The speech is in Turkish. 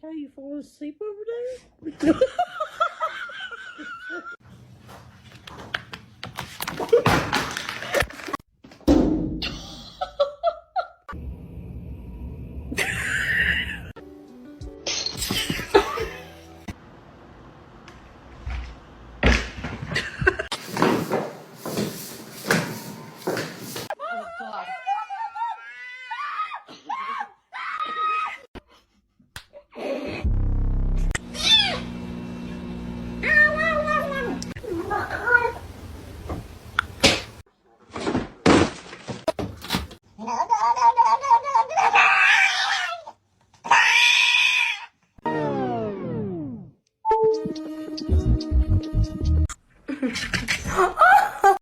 okay? You falling asleep over there? No, no, no, no, no.